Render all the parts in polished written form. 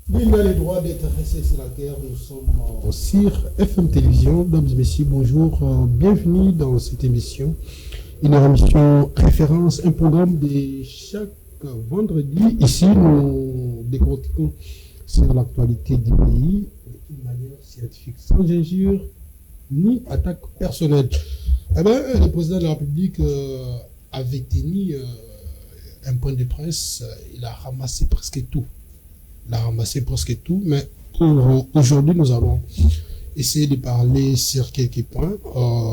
Il a le droit d'être resté sur la terre. Nous sommes sur FM Télévision. Mesdames et messieurs, bonjour. Bienvenue dans cette émission. Une émission référence, un programme de chaque vendredi. Ici, nous décortiquons sur l'actualité du pays d'une manière scientifique, sans injure ni attaque personnelle. Le président de la République avait tenu un point de presse. Il a ramassé presque tout. Mais pour aujourd'hui, nous allons essayer de parler sur quelques points.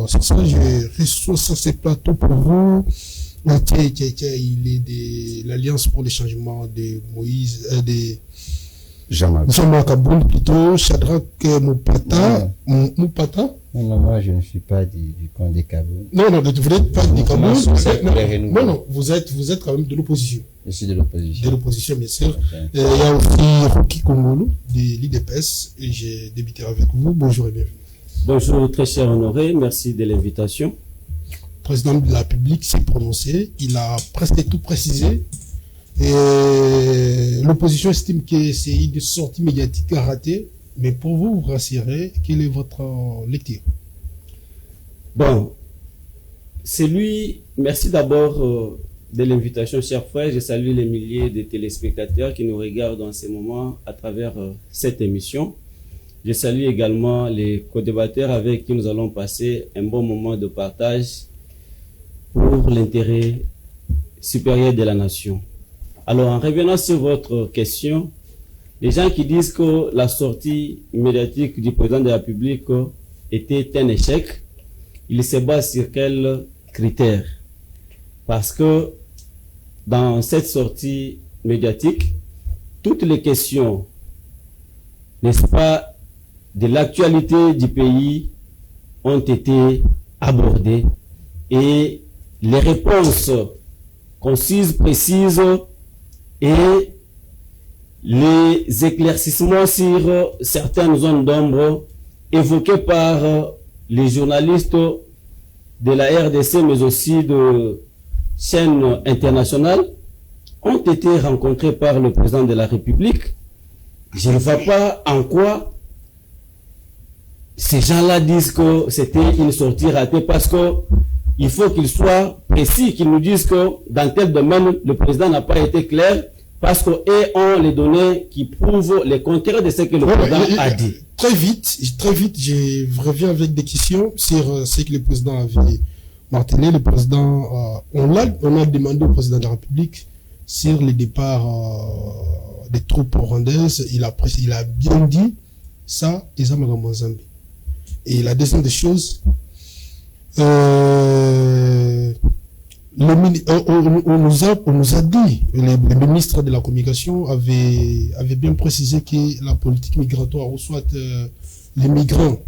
C'est ça, je reçois sur ce plateau pour vous. Il est de l'Alliance pour le changement de Moïse, de Jean-Marc Kaboul, plutôt, Shadrach Moupata. Non, moi je ne suis pas du camp des Kaboul. Non, vous n'êtes pas du Kaboul. Non, vous êtes quand même de l'opposition. Je suis de l'opposition. De l'opposition, bien sûr. Il y a aussi Rocky Kongolo, de l'IDPS, et j'ai débuté avec vous. Bonjour et bienvenue. Bonjour, très cher Honoré, merci de l'invitation. Le président de la République s'est prononcé, il a presque tout précisé. Et l'opposition estime que c'est une sortie médiatique ratée, mais pour vous rassurer, quelle est votre lecture? Bon, merci d'abord de l'invitation, chers frères. Je salue les milliers de téléspectateurs qui nous regardent en ce moment à travers cette émission. Je salue également les co-débatteurs avec qui nous allons passer un bon moment de partage pour l'intérêt supérieur de la nation. Alors, en revenant sur votre question, les gens qui disent que la sortie médiatique du président de la République était un échec, ils se basent sur quels critères? Parce que dans cette sortie médiatique, toutes les questions, n'est-ce pas, de l'actualité du pays ont été abordées et les réponses concises, précises et les éclaircissements sur certaines zones d'ombre évoquées par les journalistes de la RDC, mais aussi de chaînes internationales, ont été rencontrés par le président de la République. Je ne vois pas en quoi ces gens-là disent que c'était une sortie ratée, parce que il faut qu'ils soient précis, qu'ils nous disent que dans tel domaine, le président n'a pas été clair, parce qu'ils ont les données qui prouvent le contraire de ce que le président a dit. Très vite, je reviens avec des questions sur ce que le président avait martelé. Le président, on a demandé au président de la République sur le départ des troupes rwandaises. Il a bien dit ça, ils ont en Zambie. Et la deuxième des choses, on nous a dit, le ministre de la Communication avait bien précisé que la politique migratoire, ou soit les migrants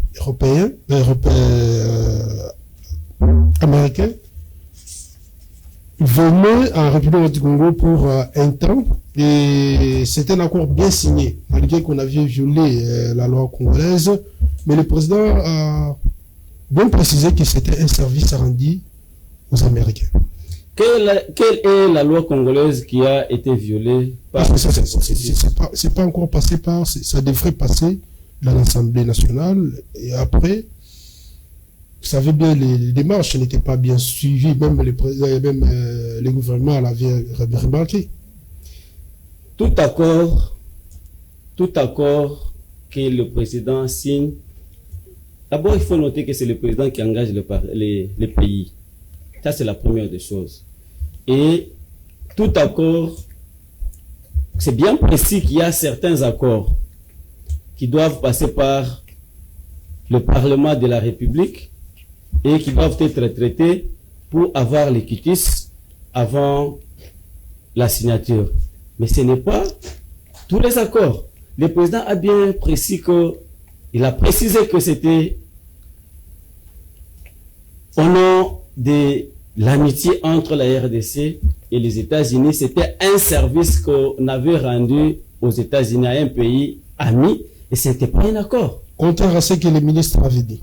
américains, venaient en République du Congo pour un temps, et c'est un accord bien signé, malgré qu'on avait violé la loi congolaise, mais le président a bien précisé que c'était un service rendu aux Américains. Quelle est la loi congolaise qui a été violée par... C'est pas encore passé par... Ça devrait passer dans l'Assemblée nationale, et après, vous savez bien, les démarches n'étaient pas bien suivies, même les gouvernements l'avaient remarqué. Tout accord que le président signe, d'abord il faut noter que c'est le président qui engage les pays. Ça, c'est la première des choses. Et tout accord, c'est bien précis qu'il y a certains accords qui doivent passer par le Parlement de la République et qui doivent être traités pour avoir les quitus avant la signature. Mais ce n'est pas tous les accords. Le président a bien précisé il a précisé que c'était au nom de l'amitié entre la RDC et les États-Unis. C'était un service qu'on avait rendu aux États-Unis, à un pays ami, et ce n'était pas un accord. Contraire à ce que le ministre avait dit.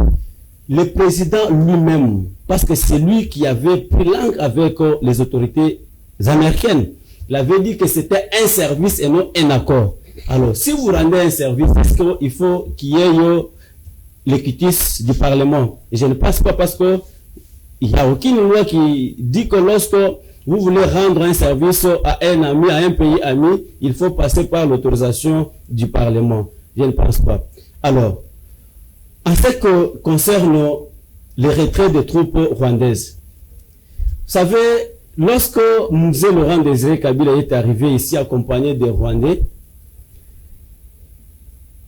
Le président lui-même, parce que c'est lui qui avait pris langue avec les autorités américaines, il avait dit que c'était un service et non un accord. Alors, si vous rendez un service, est-ce qu'il faut qu'il y ait l'équitis du Parlement? Et je ne pense pas parce que il n'y a aucune loi qui dit que lorsque vous voulez rendre un service à un ami, à un pays ami, il faut passer par l'autorisation du Parlement. Je ne pense pas. Alors, en ce qui concerne les retraits des troupes rwandaises, vous savez, lorsque Mzee Laurent Désiré Kabila est arrivé ici accompagné des Rwandais,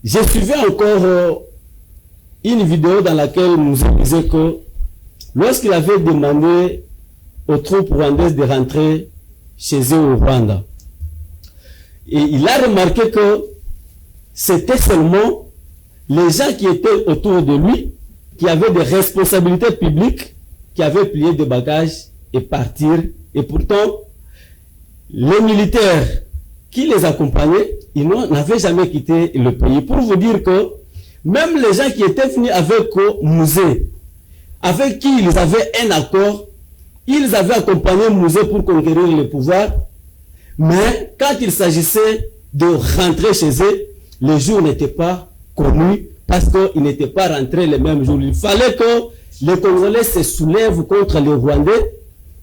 j'ai suivi encore une vidéo dans laquelle Mzee disait que lorsqu'il avait demandé aux troupes rwandaises de rentrer chez eux au Rwanda, et il a remarqué que c'était seulement les gens qui étaient autour de lui, qui avaient des responsabilités publiques, qui avaient plié des bagages et partir. Et pourtant, les militaires qui les accompagnaient, ils n'avaient jamais quitté le pays. Pour vous dire que même les gens qui étaient venus avec Mzee, avec qui ils avaient un accord, ils avaient accompagné Mzee pour conquérir le pouvoir, mais quand il s'agissait de rentrer chez eux, les jours n'étaient pas connus parce qu'ils n'étaient pas rentrés les mêmes jours. Il fallait que les Congolais se soulèvent contre les Rwandais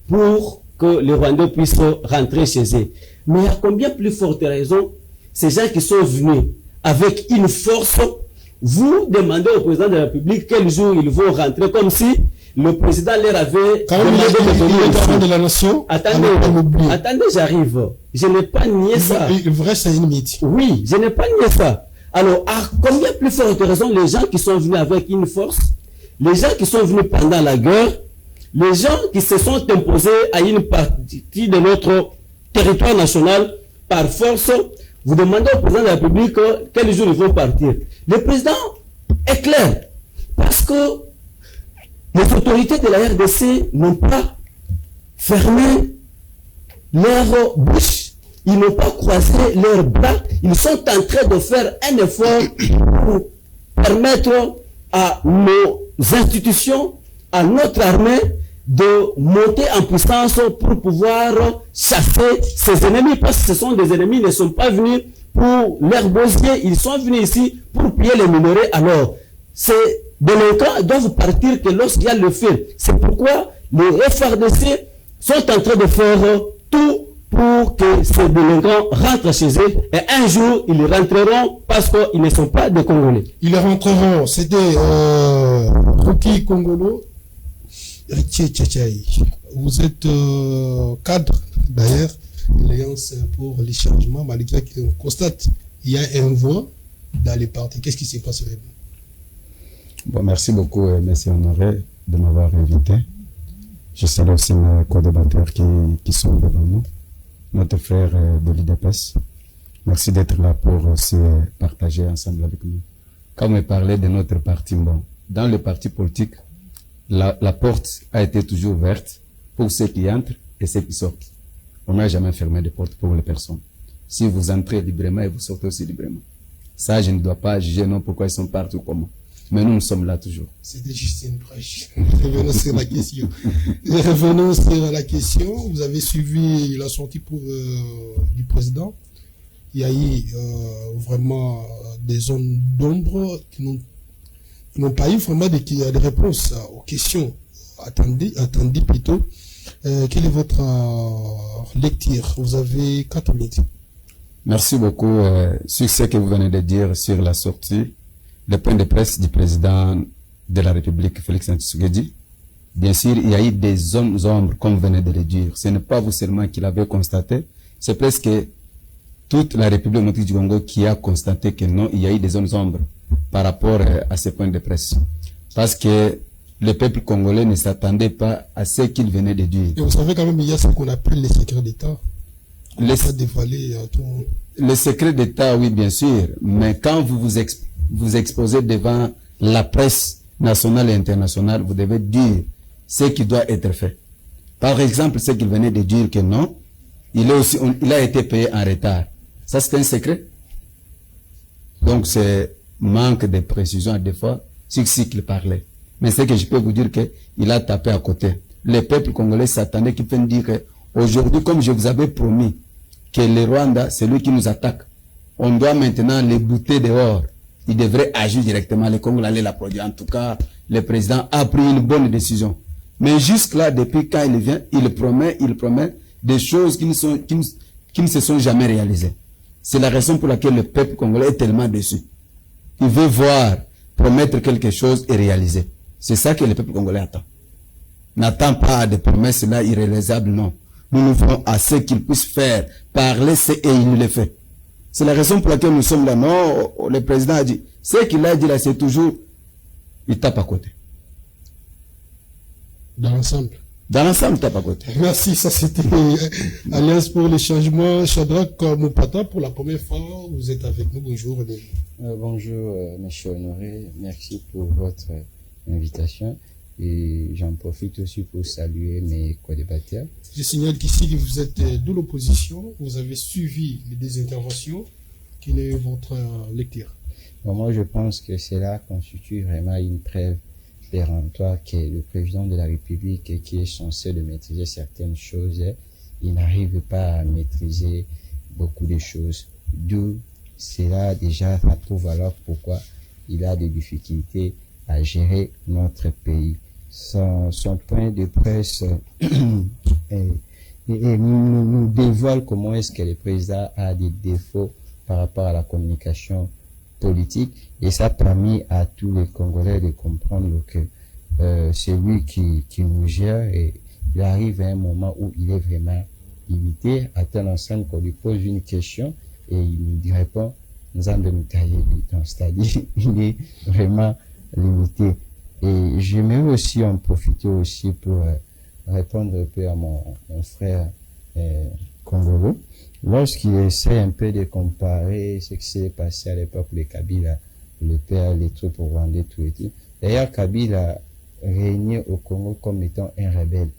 pour que les Rwandais puissent rentrer chez eux. Mais à combien plus forte raison, ces gens qui sont venus avec une force, vous demandez au président de la République quel jour ils vont rentrer, comme si le président leur avait demandé de la nation. Attendez, j'arrive. Je n'ai pas nié ça. Vrai, c'est une mythe. Oui, je n'ai pas nié ça. Alors, à combien plus forte raison les gens qui sont venus avec une force, les gens qui sont venus pendant la guerre, les gens qui se sont imposés à une partie de notre territoire national par force, vous demandez au président de la République quel jour ils vont partir. Le président est clair, parce que les autorités de la RDC n'ont pas fermé leur bouche, ils n'ont pas croisé leurs bras, ils sont en train de faire un effort pour permettre à nos institutions, à notre armée, de monter en puissance pour pouvoir chasser ces ennemis, parce que ce sont des ennemis, ils ne sont pas venus pour l'herbosier, ils sont venus ici pour piller les minerais. Alors, ces délinquants doivent partir que lorsqu'il y a le feu. C'est pourquoi les FARDC sont en train de faire tout pour que ces délinquants rentrent chez eux, et un jour, ils rentreront parce qu'ils ne sont pas des Congolais. Ils rentreront. C'était Rocky Congolo. Vous êtes cadre, d'ailleurs, l'Alliance pour les changements, malgré qu'on constate qu'il y a un voix dans les partis. Qu'est-ce qui s'est passé avec vous? Bon, merci beaucoup, monsieur Honoré, de m'avoir invité. Je salue aussi mes co-débatteurs qui sont devant nous, notre frère de l'IDPS. Merci d'être là pour se partager ensemble avec nous. Quand on parlait de notre parti, bon, dans le parti politique, la porte a été toujours ouverte pour ceux qui entrent et ceux qui sortent. On n'a jamais fermé de porte pour les personnes. Si vous entrez librement et vous sortez aussi librement. Ça, je ne dois pas juger non pourquoi ils sont partout comment. Mais nous sommes là toujours. C'était juste une brèche. Revenons sur la question. Revenons sur la question. Vous avez suivi la sortie du président. Il y a eu vraiment des zones d'ombre qui n'ont pas eu vraiment des réponses aux questions attendues plutôt. Quelle est votre lecture? Vous avez 4 minutes. Merci beaucoup sur ce que vous venez de dire sur la sortie, le point de presse du président de la République, Félix Tshisekedi. Bien sûr, il y a eu des zones ombres, comme vous venez de le dire. Ce n'est pas vous seulement qui l'avez constaté, c'est presque toute la République démocratique du Congo qui a constaté que non, il y a eu des zones ombres par rapport à ce point de presse. Parce que le peuple congolais ne s'attendait pas à ce qu'il venait de dire. Et vous savez quand même, il y a ce qu'on appelle les secrets d'État. Les secrets d'État, oui, bien sûr. Mais quand vous vous exposez devant la presse nationale et internationale, vous devez dire ce qui doit être fait. Par exemple, ce qu'il venait de dire que non, il a été payé en retard. Ça, c'est un secret. Donc, c'est manque de précision à des fois sur ce qu'il parlait. Mais c'est que je peux vous dire qu'il a tapé à côté. Le peuple congolais s'attendait qu'il vienne dire qu'aujourd'hui, comme je vous avais promis, que le Rwanda, c'est lui qui nous attaque. on doit maintenant les bouter dehors. Il devrait agir directement. Le Congolais l'a produit. En tout cas, le président a pris une bonne décision. Mais jusque-là, depuis quand il vient, il promet des choses qui ne se sont jamais réalisées. C'est la raison pour laquelle le peuple congolais est tellement déçu. Il veut voir promettre quelque chose et réaliser. C'est ça que le peuple congolais attend. N'attend pas des promesses là irréalisables, non. Nous nous voulons à ce qu'il puisse faire, parler, et il nous le fait. C'est la raison pour laquelle nous sommes là. Non, le président a dit, ce qu'il a dit là, c'est toujours, il tape à côté. Dans l'ensemble. Dans l'ensemble, il tape à côté. Merci, ça c'était Alliance pour le changement. Shadrach Moupata, pour la première fois, vous êtes avec nous. Bonjour. Bonjour, monsieur Honoré. Merci pour votre invitation. Et j'en profite aussi pour saluer mes co-débatteurs. Je signale qu'ici, vous êtes de l'opposition. Vous avez suivi les deux interventions. Quelle est votre lecture? Bon, moi, je pense que cela constitue vraiment une preuve péremptoire que le président de la République, qui est censé de maîtriser certaines choses, il n'arrive pas à maîtriser beaucoup de choses. D'où cela déjà ça prouve alors pourquoi il a des difficultés à gérer notre pays. Son point de presse nous dévoile comment est-ce que le président a des défauts par rapport à la communication politique, et ça a permis à tous les Congolais de comprendre que c'est lui qui nous gère, et il arrive à un moment où il est vraiment limité, à tel ensemble qu'on lui pose une question et il nous répond, c'est-à-dire il est vraiment limité. Et j'aimerais aussi en profiter aussi pour répondre un peu à mon frère congolais, lorsqu'il essaie un peu de comparer ce qui s'est passé à l'époque de Kabila, le père, les troupes rwandais, tout et tout. D'ailleurs, Kabila régnait au Congo comme étant un rebelle.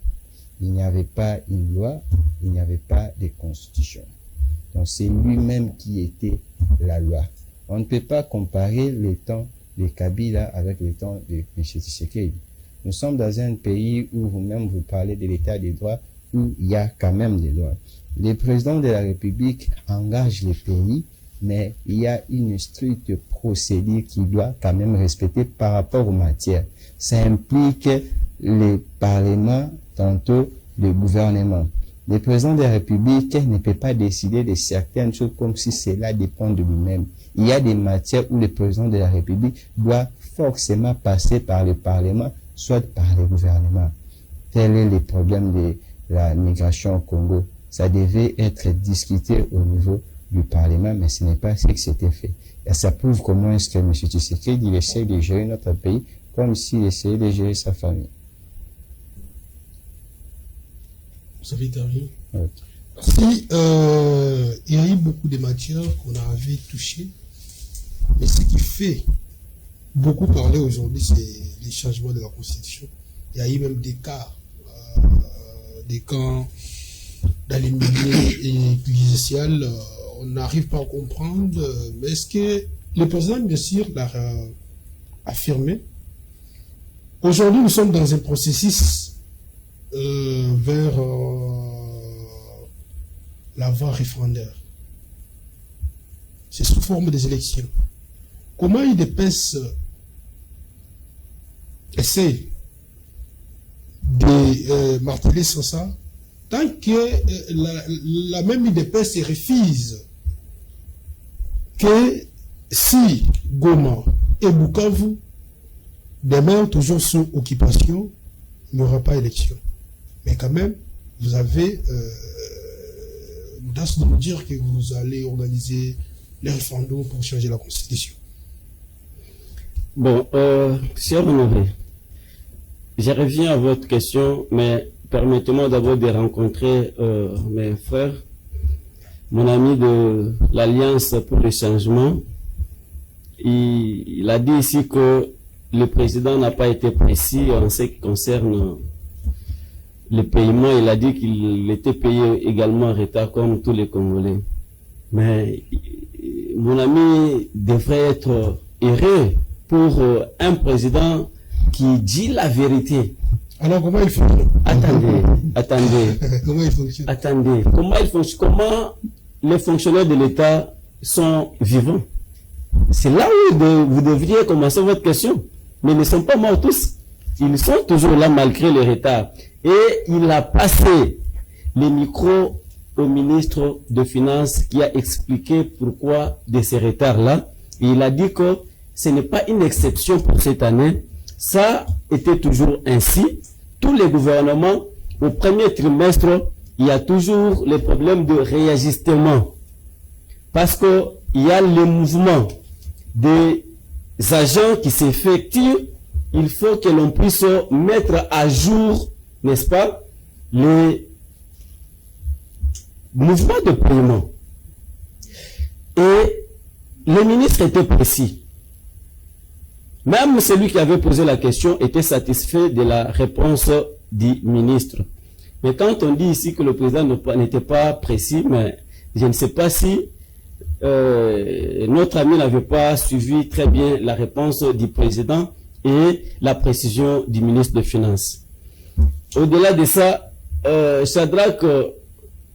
Il n'y avait pas une loi, il n'y avait pas de constitution. Donc c'est lui-même qui était la loi. On ne peut pas comparer le temps de Kabila avec le temps de M. Tshisekedi. Nous sommes dans un pays où vous-même vous parlez de l'état des droits, où il y a quand même des lois. Le président de la République engage le pays, mais il y a une stricte procédure qu'il doit quand même respecter par rapport aux matières. Ça implique le Parlement, tantôt le gouvernement. Le président de la République ne peut pas décider de certaines choses comme si cela dépend de lui-même. Il y a des matières où le président de la République doit forcément passer par le Parlement, soit par le gouvernement. Tel est le problème de la migration au Congo. Ça devait être discuté au niveau du Parlement, mais ce n'est pas ce qui s'était fait. Et ça prouve comment est-ce que M. Tshisekedi essaie de gérer notre pays comme s'il essayait de gérer sa famille. Vous avez terminé? Okay. Si, il y a eu beaucoup de matières qu'on avait touchées, mais ce qui fait beaucoup parler aujourd'hui, c'est les changements de la Constitution. Il y a eu même des cas, des camps dans les milieux ecclésiales, on n'arrive pas à comprendre, mais est-ce que le président, bien sûr, l'a affirmé? Aujourd'hui, nous sommes dans un processus vers la voie référendaire. C'est sous forme des élections. Comment UDPS essaie de marteler sur ça, tant que la même UDPS refuse que si Goma et Bukavu demeurent toujours sous occupation, il n'y aura pas élection. Mais quand même, vous avez l'audace de nous dire que vous allez organiser les référendums pour changer la Constitution. Bon, cher Honoré, je reviens à votre question, mais permettez-moi d'abord de rencontrer mes frères, mon ami de l'Alliance pour le changement. Il a dit ici que le président n'a pas été précis en ce qui concerne le paiement. Il a dit qu'il était payé également en retard comme tous les Congolais. Mais mon ami devrait être heureux pour un président qui dit la vérité. Alors comment il fonctionne? Attendez. Comment il fonctionne? Attendez. Comment il fonctionne? Comment les fonctionnaires de l'État sont vivants. C'est là où vous devriez commencer votre question. Mais ils ne sont pas morts tous. Ils sont toujours là malgré les retards. Et il a passé les micros au ministre de Finances qui a expliqué pourquoi de ces retards-là. Et il a dit que ce n'est pas une exception pour cette année. Ça était toujours ainsi. Tous les gouvernements, au premier trimestre, il y a toujours les problèmes de réajustement. Parce que il y a le mouvement des agents qui s'effectuent. Il faut que l'on puisse mettre à jour, n'est-ce pas, les mouvements de paiement. Et le ministre était précis. Même celui qui avait posé la question était satisfait de la réponse du ministre. Mais quand on dit ici que le président n'était pas précis, mais je ne sais pas si notre ami n'avait pas suivi très bien la réponse du président et la précision du ministre des Finances. Au-delà de ça, Shadrach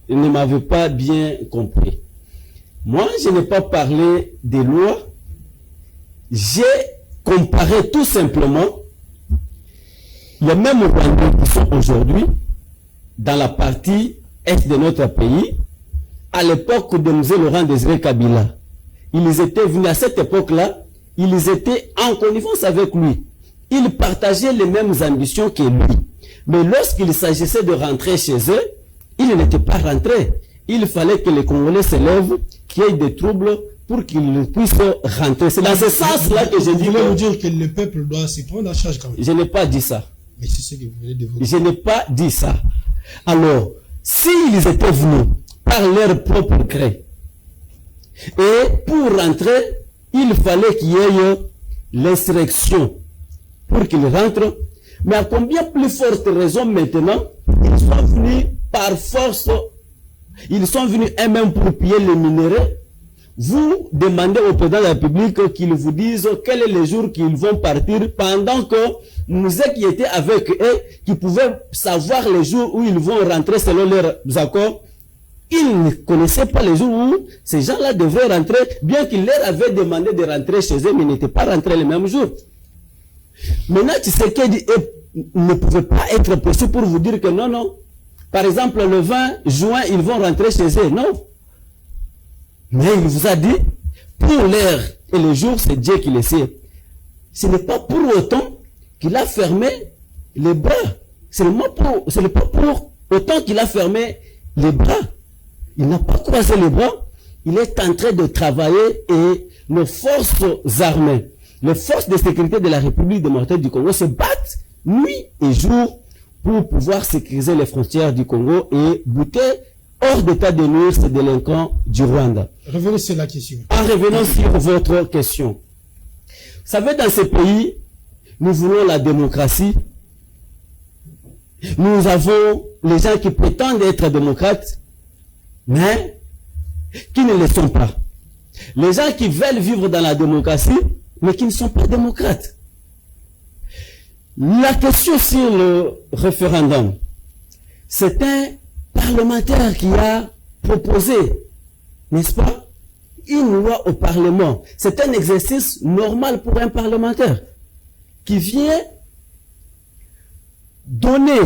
ne m'avait pas bien compris. Moi, je n'ai pas parlé des lois. J'ai comparé tout simplement les mêmes Rwandais qui sont aujourd'hui dans la partie est de notre pays à l'époque de M. Laurent Désiré Kabila. Ils étaient venus à cette époque-là, ils étaient en connivence avec lui. Ils partageaient les mêmes ambitions que lui. Mais lorsqu'il s'agissait de rentrer chez eux, ils n'étaient pas rentrés. Il fallait que les Congolais se lèvent, qu'il y ait des troubles pour qu'ils puissent rentrer. C'est dans ce sens-là que je dis. Vous voulez nous dire que le peuple doit s'y prendre en charge quand même. Je n'ai pas dit ça. Mais c'est ce que vous venez de vous dire. Je n'ai pas dit ça. Alors, s'ils étaient venus par leur propre gré, et pour rentrer, il fallait qu'il y ait l'insurrection pour qu'ils rentrent. Mais à combien plus forte raison maintenant, ils sont venus par force, ils sont venus eux-mêmes pour piller les minéraux. Vous demandez au président de la République qu'il vous dise quel est le jour qu'ils vont partir, pendant que nous qui étaient avec eux, qui pouvaient savoir les jours où ils vont rentrer selon leurs accords. Ils ne connaissaient pas les jours où ces gens-là devraient rentrer, bien qu'ils leur avaient demandé de rentrer chez eux, mais ils n'étaient pas rentrés le même jour. Maintenant, Tshisekedi ne pouvait pas être précis pour vous dire que non, non. Par exemple, le 20 juin, ils vont rentrer chez eux. Non. Mais il vous a dit, pour l'heure et le jour, c'est Dieu qui le sait. Ce n'est pas pour autant qu'il a fermé les bras. Ce n'est pas pour autant qu'il a fermé les bras. Il n'a pas croisé les bras. Il est en train de travailler et nos forces armées, les forces de sécurité de la République démocratique du Congo se battent nuit et jour pour pouvoir sécuriser les frontières du Congo et buter hors d'état de nuire ces délinquants du Rwanda. Revenez sur la question. En revenant sur votre question. Vous savez, dans ce pays, nous voulons la démocratie. Nous avons les gens qui prétendent être démocrates, mais qui ne le sont pas. Les gens qui veulent vivre dans la démocratie, mais qui ne sont pas démocrates. La question sur le référendum, c'est un parlementaire qui a proposé, n'est-ce pas, une loi au Parlement. C'est un exercice normal pour un parlementaire qui vient donner,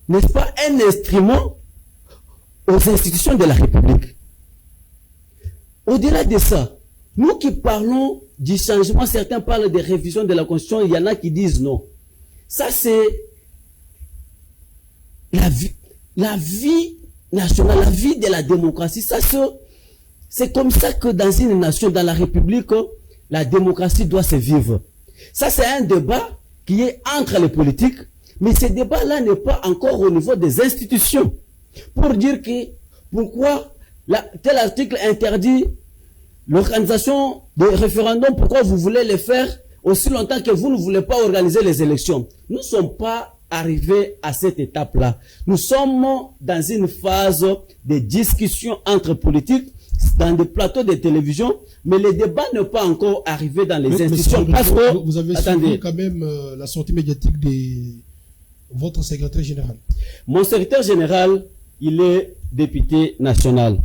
n'est-ce pas, un instrument aux institutions de la République. Au-delà de ça, nous qui parlons du changement, certains parlent de révision de la Constitution, il y en a qui disent non. Ça, c'est la vie nationale, la vie de la démocratie. Ça, c'est comme ça que dans une nation, dans la République, la démocratie doit se vivre. Ça, c'est un débat qui est entre les politiques, mais ce débat-là n'est pas encore au niveau des institutions. Pour dire que pourquoi tel article interdit l'organisation de référendums, pourquoi vous voulez les faire aussi longtemps que vous ne voulez pas organiser les élections. Nous ne sommes pas arrivés à cette étape-là. Nous sommes dans une phase de discussion entre politiques, dans des plateaux de télévision, mais le débat n'est pas encore arrivé dans les institutions. Parce que, vous avez suivi quand même la sortie médiatique de votre secrétaire général. Mon secrétaire général, il est député national.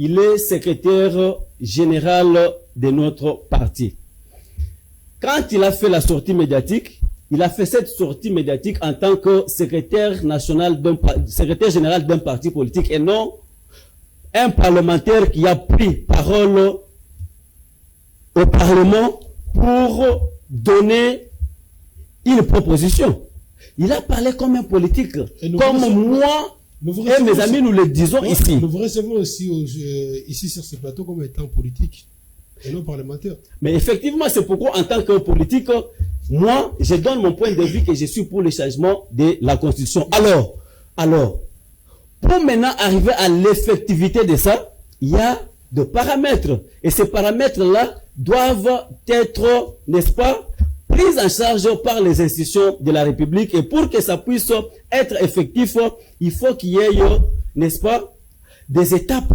il est secrétaire général de notre parti. Quand il a fait la sortie médiatique, il a fait cette sortie médiatique en tant que secrétaire général d'un parti politique et non un parlementaire qui a pris parole au Parlement pour donner une proposition. Il a parlé comme un politique, comme moi et mes amis, nous le disons ici. Nous vous recevons aussi ici sur ce plateau comme étant politique et non parlementaire. Mais effectivement, c'est pourquoi en tant que politique, moi, je donne mon point de vue que je suis pour le changement de la Constitution. Alors, pour maintenant arriver à l'effectivité de ça, il y a des paramètres. Et ces paramètres-là doivent être, n'est-ce pas, pris en charge par les institutions de la République. Et pour que ça puisse être effectif, il faut qu'il y ait, n'est-ce pas, des étapes.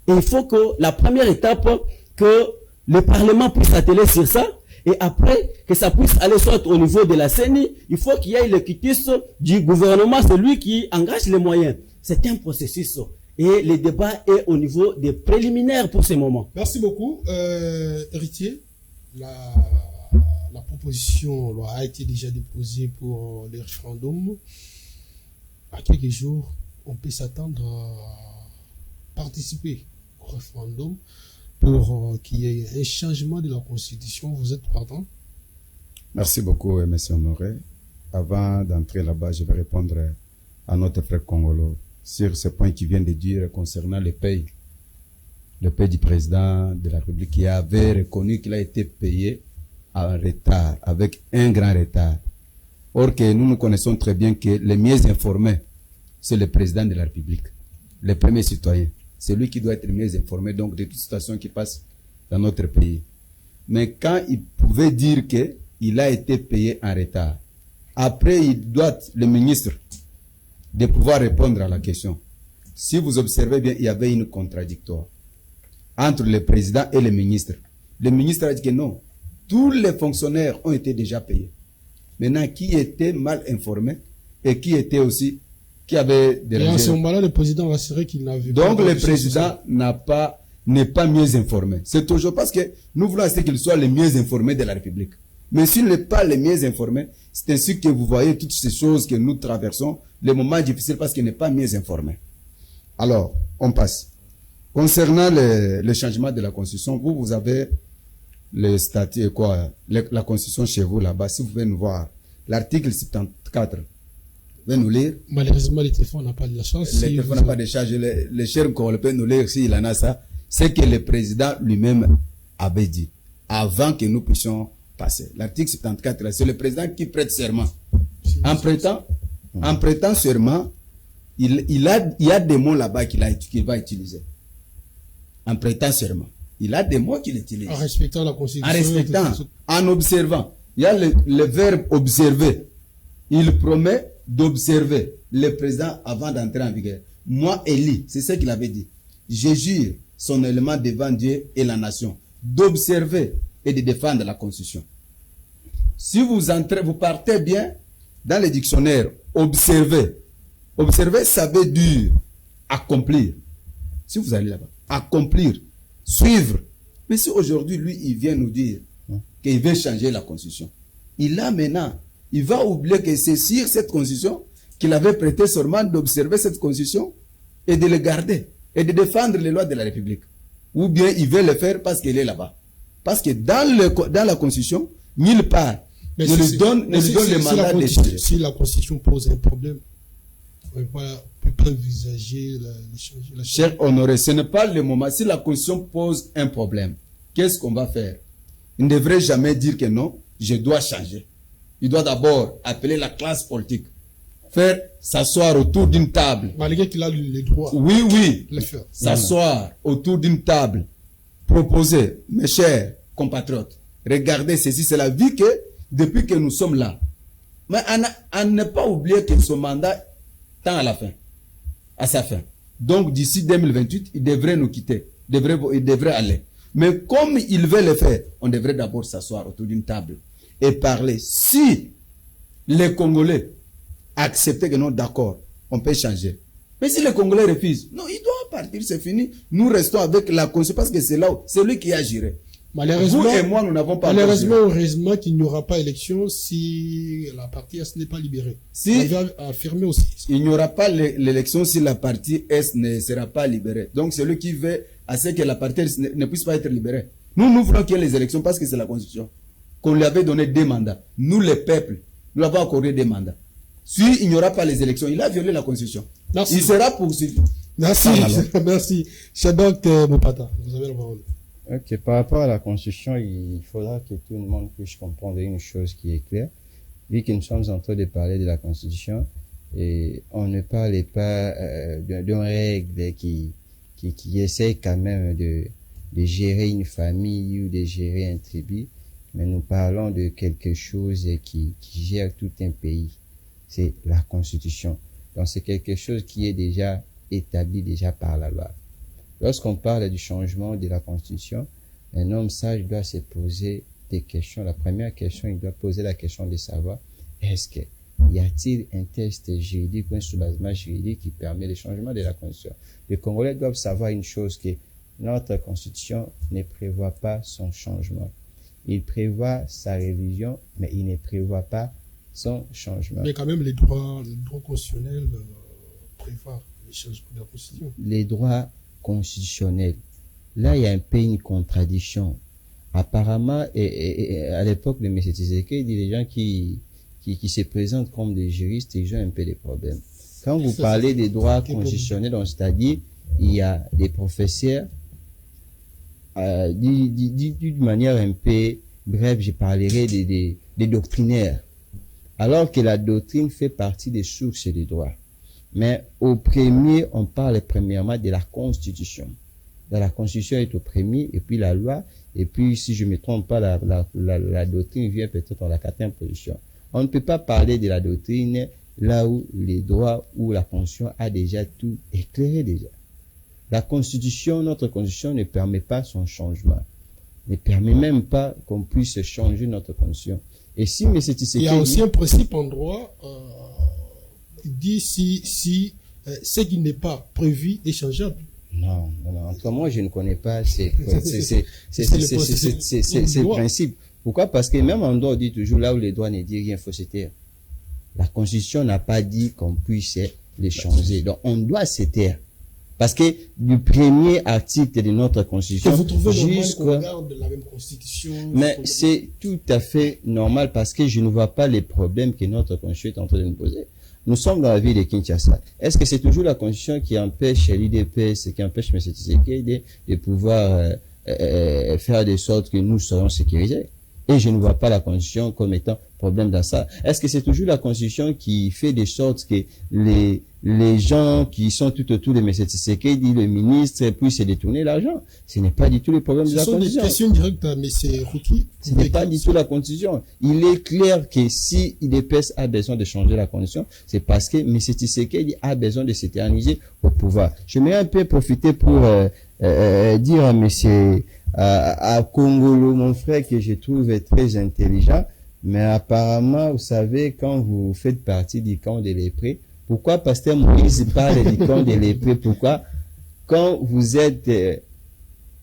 Et il faut que la première étape, que le Parlement puisse atteler sur ça. Et après, que ça puisse aller soit au niveau de la CENI, il faut qu'il y ait le quitus du gouvernement, celui qui engage les moyens. C'est un processus. Et le débat est au niveau des préliminaires pour ce moment. Merci beaucoup. Héritier, la proposition a été déjà déposée pour le référendum. À quelques jours, on peut s'attendre à participer au référendum pour qu'il y ait un changement de la Constitution. Vous êtes partant? Merci beaucoup, M. Honoré. Avant d'entrer là-bas, je vais répondre à notre frère Congolo sur ce point qu'il vient de dire concernant le pays du président de la République qui avait reconnu qu'il a été payé en retard, avec un grand retard. Or que nous connaissons très bien que les mieux informés, c'est le président de la République, le premier citoyen. C'est lui qui doit être mieux informé donc de toute situation qui passe dans notre pays. Mais quand il pouvait dire qu'il a été payé en retard, après il doit, le ministre, de pouvoir répondre à la question. Si vous observez bien, il y avait une contradictoire entre le président et le ministre. Le ministre a dit que non, tous les fonctionnaires ont été déjà payés. Maintenant, qui était mal informé et qui était aussi, qui avait des... Et en ce moment-là, le président va assurer qu'il n'avait pas... Donc, le président n'est pas mieux informé. C'est toujours parce que nous voulons qu'il soit le mieux informé de la République. Mais s'il n'est pas le mieux informé, c'est ainsi que vous voyez toutes ces choses que nous traversons, les moments difficiles parce qu'il n'est pas mieux informé. Alors, on passe. Concernant le changement de la Constitution, vous avez le statut, la Constitution chez vous là-bas. Si vous pouvez nous voir, l'article 74. Vous pouvez nous lire? Malheureusement, les téléphones n'ont pas de la chance. Les téléphones n'ont pas de charge. Les chers qu'on peut nous lire s'il en a ça. C'est que le président lui-même avait dit, avant que nous puissions passer. L'article 74, c'est le président qui prête serment. En prêtant serment, il y a des mots là-bas qu'il va utiliser. En prêtant serment. Il a des mots qu'il utilise. En respectant la Constitution. En respectant, en observant. Il y a le verbe observer. Il promet d'observer le président avant d'entrer en vigueur. Moi, Élie, c'est ce qu'il avait dit. Je jure son élément devant Dieu et la nation d'observer et de défendre la Constitution. Si vous partez bien dans le dictionnaire, observer. Observer, ça veut dire accomplir. Si vous allez là-bas, accomplir, suivre. Mais si aujourd'hui, lui, il vient nous dire qu'il veut changer la Constitution, il va oublier que c'est sur cette Constitution qu'il avait prêté serment d'observer cette Constitution et de le garder et de défendre les lois de la République. Ou bien il veut le faire parce qu'il est là-bas. Parce que dans la Constitution, nulle part ne lui donne le mandat de changer. Si la Constitution pose un problème, on ne peut pas envisager de changer. Cher Honoré, ce n'est pas le moment. Si la Constitution pose un problème, qu'est-ce qu'on va faire? Il ne devrait jamais dire que non, je dois changer. Il doit d'abord appeler la classe politique, faire s'asseoir autour d'une table. Malgré qu'il a les droits. Oui. S'asseoir autour d'une table, proposer, mes chers compatriotes, regardez ceci, c'est la vie que, depuis que nous sommes là. Mais à ne pas oublier que son mandat tend à sa fin. Donc d'ici 2028, il devrait nous quitter. Il devrait aller. Mais comme il veut le faire, on devrait d'abord s'asseoir autour d'une table et parler. Si les Congolais acceptent que non, d'accord, on peut changer. Mais si les Congolais refusent, non, il doit partir, c'est fini. Nous restons avec la Constitution parce que c'est là où, c'est lui qui a géré. Malheureusement, vous et moi, nous n'avons pas malheureusement, heureusement qu'il n'y aura pas élection si la partie S n'est pas libérée. Si on avait affirmé aussi. il n'y aura pas l'élection si la partie S ne sera pas libérée. Donc, c'est lui qui veut à ce que la partie S ne puisse pas être libérée. Nous voulons qu'il y ait les élections parce que c'est la Constitution. Qu'on lui avait donné 2 mandats. Nous, les peuples, nous avons accordé 2 mandats. Si il n'y aura pas les élections, il a violé la Constitution. Merci. Il sera poursuivi. Merci, merci. Shadok Mopata, vous avez la parole. Ok, par rapport à la Constitution, il faudra que tout le monde puisse comprendre une chose qui est claire. Vu que nous sommes en train de parler de la Constitution, et on ne parlait pas d'une règle qui essaie quand même de gérer une famille ou de gérer un tribu, mais nous parlons de quelque chose qui gère tout un pays. C'est la Constitution. Donc c'est quelque chose qui est déjà établi déjà par la loi. Lorsqu'on parle du changement de la Constitution, un homme sage doit se poser des questions. La première question, il doit poser la question de savoir, y a-t-il un test juridique ou un soulèvement juridique qui permet le changement de la Constitution? Les Congolais doivent savoir une chose, que notre Constitution ne prévoit pas son changement. Il prévoit sa révision, mais il ne prévoit pas son changement. Mais quand même, les droits constitutionnels prévoient les changements de la Constitution. Les droits constitutionnels. Là, il y a un peu une contradiction. Apparemment, à l'époque de M. Tshisekedi, les gens qui se présentent comme des juristes, ils ont un peu des problèmes. Quand vous parlez des droits constitutionnels, c'est-à-dire, il y a des professeurs, d'une manière un peu brève, je parlerai des doctrinaires. Alors que la doctrine fait partie des sources des droits. Mais au premier, on parle premièrement de la Constitution. La Constitution est au premier, et puis la loi, et puis si je ne me trompe pas, la doctrine vient peut-être en la 4e position. On ne peut pas parler de la doctrine là où les droits ou la Constitution a déjà tout éclairé déjà. La Constitution, notre Constitution ne permet pas son changement. Ne permet même pas qu'on puisse changer notre Constitution. Et si M. Tshisekedi... Il y a aussi un principe en droit qui dit si ce qui n'est pas prévu est changeable. Non. En tout cas, moi, je ne connais pas ces principes. Pourquoi? Parce que même en droit, on dit toujours là où les droits ne disent rien, il faut se taire. La Constitution n'a pas dit qu'on puisse les changer. Donc, on doit se taire. Parce que du premier article de notre Constitution, vous trouvez normal qu'on regarde la même Constitution? Mais c'est tout à fait normal parce que je ne vois pas les problèmes que notre Constitution est en train de nous poser. Nous sommes dans la ville de Kinshasa. Est-ce que c'est toujours la Constitution qui empêche l'IDPS, qui empêche M. Tshisekedi de pouvoir faire de sorte que nous soyons sécurisés? Et je ne vois pas la Constitution comme étant problème dans ça. Est-ce que c'est toujours la Constitution qui fait de sorte que les gens qui sont tout autour de M. Tshisekedi, le ministre, puissent se détourner l'argent? Ce n'est pas du tout le problème de la Constitution. Ce sont des questions directes à M. Rouki. Ce n'est pas du tout la Constitution. Il est clair que si IDPS a besoin de changer la Constitution, c'est parce que M. Tshisekedi a besoin de s'éterniser au pouvoir. Je vais un peu profiter pour dire à M. à Kongolo, mon frère, que je trouve très intelligent, mais apparemment, vous savez, quand vous faites partie du camp des lépreux, pourquoi Pasteur Moïse parle du camp des lépreux? Pourquoi? Quand vous êtes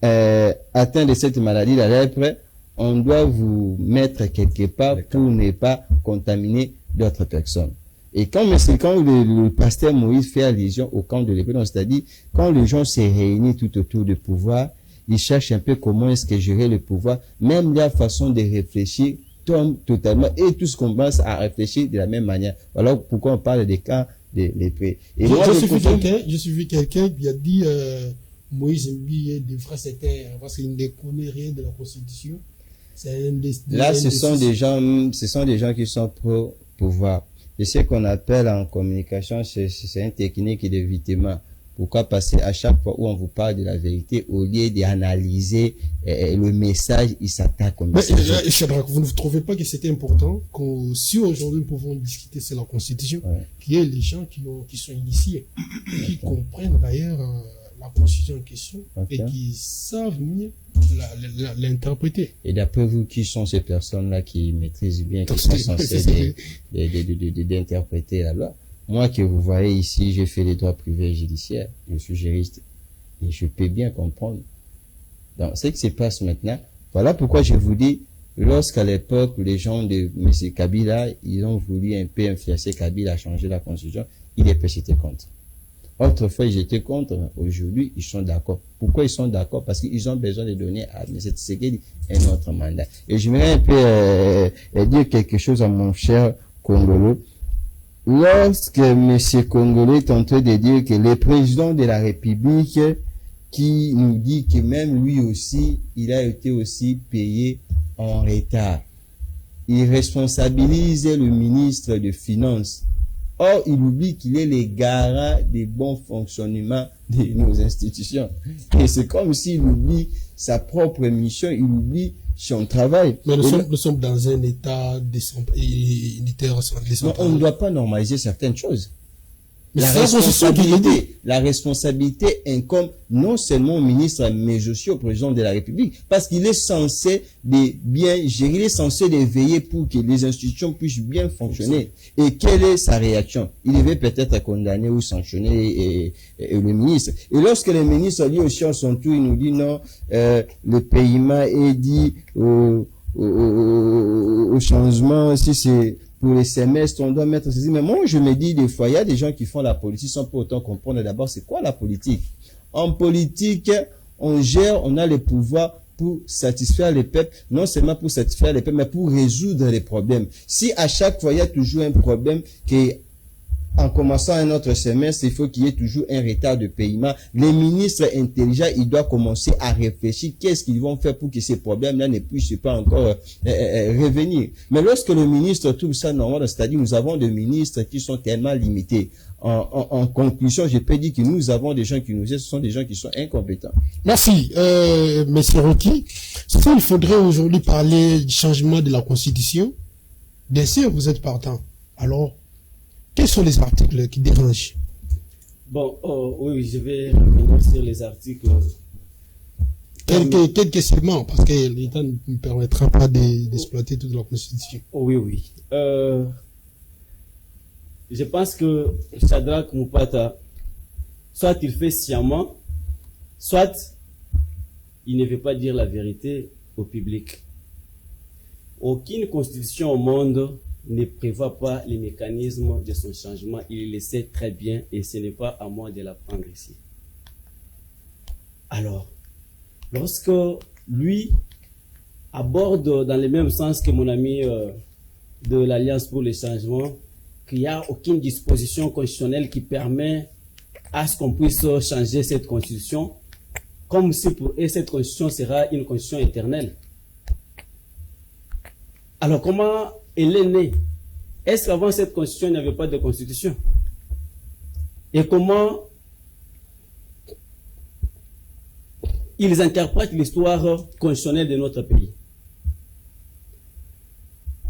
atteint de cette maladie, la lèpre, on doit vous mettre quelque part pour ne pas contaminer d'autres personnes. Et quand le pasteur Moïse fait allusion au camp de lépreux, c'est-à-dire quand les gens se réunissent tout autour du pouvoir, ils cherchent un peu comment est-ce que gérer le pouvoir, même la façon de réfléchir tombe totalement, et tous commencent à réfléchir de la même manière. Voilà pourquoi on parle des cas de lépreux. Et moi, je suis vu quelqu'un qui a dit Moïse devrait se taire parce qu'il ne connaît rien de la Constitution. Ce sont des gens qui sont pro pouvoir. C'est ce qu'on appelle en communication, c'est une technique d'évitement. Pourquoi? Parce qu'à chaque fois où on vous parle de la vérité, au lieu d'analyser le message, il s'attaque au message. Mais Shadrach, vous ne trouvez pas que c'était important que si aujourd'hui nous pouvons discuter sur la Constitution, qu'il y ait les gens qui sont initiés, qui comprennent d'ailleurs la Constitution en question et qui savent mieux l'interpréter. Et d'après vous, qui sont ces personnes-là qui maîtrisent bien, qui sont censées d'interpréter la loi? Moi que vous voyez ici, j'ai fait les droits privés et judiciaires. Je suis juriste Et je peux bien comprendre. Donc, ce qui se passe maintenant, voilà pourquoi je vous dis, lorsqu'à l'époque, les gens de M. Kabila, ils ont voulu un peu influencer Kabila à changer la constitution, il est j'étais contre. Autrefois, j'étais contre. Aujourd'hui, ils sont d'accord. Pourquoi ils sont d'accord? Parce qu'ils ont besoin de donner à M. Tshisekedi un autre mandat. Et j'aimerais un peu dire quelque chose à mon cher Congolo. Lorsque M. Congolo est en train de dire que le président de la République qui nous dit que même lui aussi, il a été aussi payé en retard. Il responsabilise le ministre des Finances. Or, il oublie qu'il est le garant des bons fonctionnements de nos institutions. Et c'est comme s'il oublie sa propre mission, il oublie son travail. Mais nous sommes dans un état unitaire. On ne doit pas normaliser certaines choses. Mais la responsabilité incombe non seulement au ministre, mais aussi au président de la République. Parce qu'il est censé de bien gérer, il est censé de veiller pour que les institutions puissent bien fonctionner. Et quelle est sa réaction? Il devait peut-être condamner ou sanctionner le ministre. Et lorsque le ministre dit aussi à son tour, il nous dit non, le paiement est dit au changement, si c'est pour les semestres, on doit mettre ceci. Mais moi, je me dis, des fois, il y a des gens qui font la politique sans pour autant comprendre d'abord c'est quoi la politique. En politique, on gère, on a le pouvoir pour satisfaire les peuples, non seulement pour satisfaire les peuples, mais pour résoudre les problèmes. Si à chaque fois, il y a toujours un problème qui en commençant un autre semestre, il faut qu'il y ait toujours un retard de paiement. Les ministres intelligents, ils doivent commencer à réfléchir qu'est-ce qu'ils vont faire pour que ces problèmes-là ne puissent pas encore revenir. Mais lorsque le ministre trouve ça normal, c'est-à-dire nous avons des ministres qui sont tellement limités. En conclusion, je peux dire que nous avons des gens qui nous aident, ce sont des gens qui sont incompétents. Merci, Monsieur Rocky. S'il faudrait aujourd'hui parler du changement de la Constitution, bien sûr, vous êtes partant. Alors, quels sont les articles qui dérangent? Bon, oui, je vais revenir sur les articles. Quelques segments, parce que l'État ne me permettra pas d'exploiter toute la Constitution. Oui, oui. Je pense que Shadrach Mupata, soit il fait sciemment, soit il ne veut pas dire la vérité au public. Aucune constitution au monde ne prévoit pas les mécanismes de son changement. Il le sait très bien et ce n'est pas à moi de l'apprendre ici. Alors, lorsque lui aborde dans le même sens que mon ami de l'Alliance pour le changement, qu'il n'y a aucune disposition constitutionnelle qui permet à ce qu'on puisse changer cette constitution, comme si pour eux cette constitution sera une constitution éternelle. Alors comment elle est née? Est-ce qu'avant cette constitution, il n'y avait pas de constitution? Et comment ils interprètent l'histoire constitutionnelle de notre pays?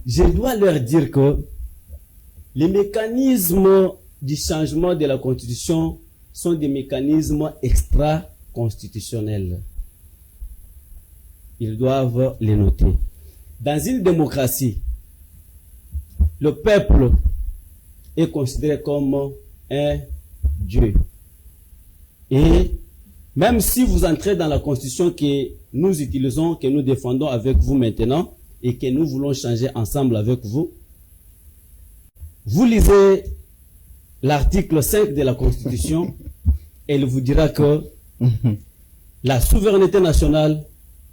Je dois leur dire que les mécanismes du changement de la constitution sont des mécanismes extra-constitutionnels. Ils doivent les noter. Dans une démocratie, le peuple est considéré comme un Dieu. Et même si vous entrez dans la constitution que nous utilisons, que nous défendons avec vous maintenant, et que nous voulons changer ensemble avec vous, vous lisez l'article 5 de la Constitution, et il vous dira que la souveraineté nationale